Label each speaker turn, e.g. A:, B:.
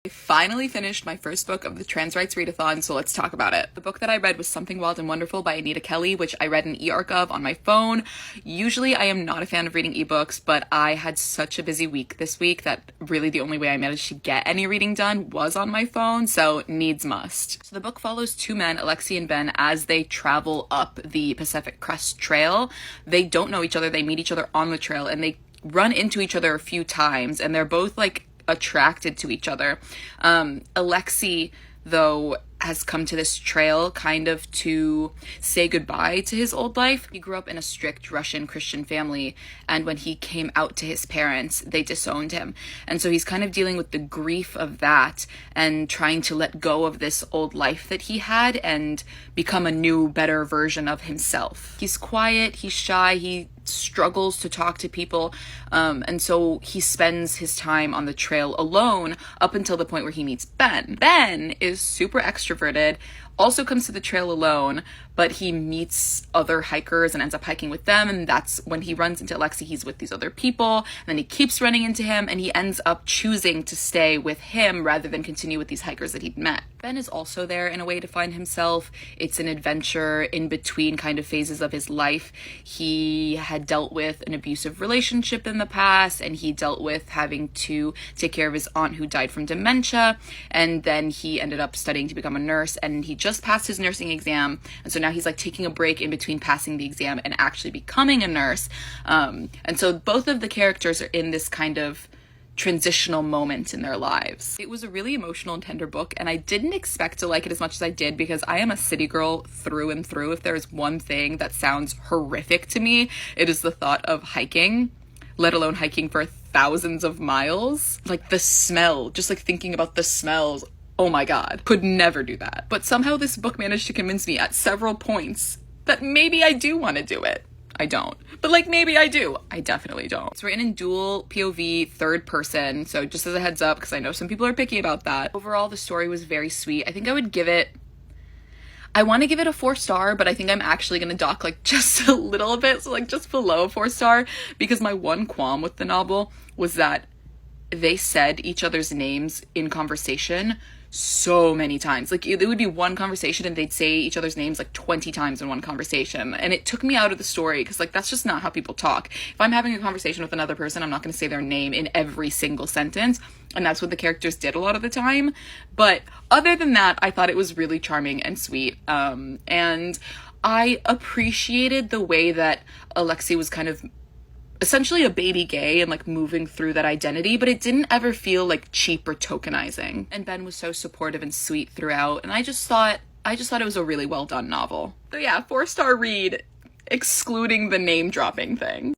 A: I finally finished my first book of the Trans Rights Readathon, so let's talk about it. The book that I read was Something Wild and Wonderful by Anita Kelly, which I read an e-arc of on my phone. Usually I am not a fan of reading ebooks, but I had such a busy week this week that really the only way I managed to get any reading done was on my phone, so needs must. So the book follows two men, Alexi and Ben, as they travel up the Pacific Crest Trail. They don't know each other, they meet each other on the trail, and they run into each other a few times, and they're both like attracted to each other. Alexi, though, has come to this trail kind of to say goodbye to his old life. He grew up in a strict Russian Christian family, and when he came out to his parents, they disowned him. And so he's kind of dealing with the grief of that and trying to let go of this old life that he had and become a new, better version of himself. He's quiet, he's shy, he struggles to talk to people, and so he spends his time on the trail alone up until the point where he meets Ben. Ben is super extroverted, also comes to the trail alone, but he meets other hikers and ends up hiking with them, and that's when he runs into Alexi. He's with these other people, and then he keeps running into him, and he ends up choosing to stay with him rather than continue with these hikers that he'd met. Ben is also there in a way to find himself. It's an adventure in between kind of phases of his life. He had dealt with an abusive relationship in the past, and he dealt with having to take care of his aunt who died from dementia, and then he ended up studying to become a nurse, and he just passed his nursing exam, and so now he's like taking a break in between passing the exam and actually becoming a nurse. And so both of the characters are in this kind of transitional moment in their lives. It was a really emotional and tender book, and I didn't expect to like it as much as I did because I am a city girl through and through. If there's one thing that sounds horrific to me, it is the thought of hiking, let alone hiking for thousands of miles. Like the smell, just like thinking about the smells, oh my god, could never do that. But somehow this book managed to convince me at several points that maybe I do want to do it. I don't. But like maybe I do. I definitely don't. It's written in dual POV, third person, so just as a heads up, because I know some people are picky about that. Overall, the story was very sweet. I think I would give it, I want to give it a 4-star, but I think I'm actually going to dock like just a little bit, so like just below a 4-star, because my one qualm with the novel was that they said each other's names in conversation so many times. Like it would be one conversation and they'd say each other's names like 20 times in one conversation, and it took me out of the story because like that's just not how people talk. If I'm having a conversation with another person, I'm not going to say their name in every single sentence, and that's what the characters did a lot of the time. But other than that, I thought it was really charming and sweet, and I appreciated the way that Alexi was kind of essentially a baby gay and like moving through that identity, but it didn't ever feel like cheap or tokenizing. And Ben was so supportive and sweet throughout, and I just thought it was a really well done novel. So yeah, 4-star read, excluding the name dropping thing.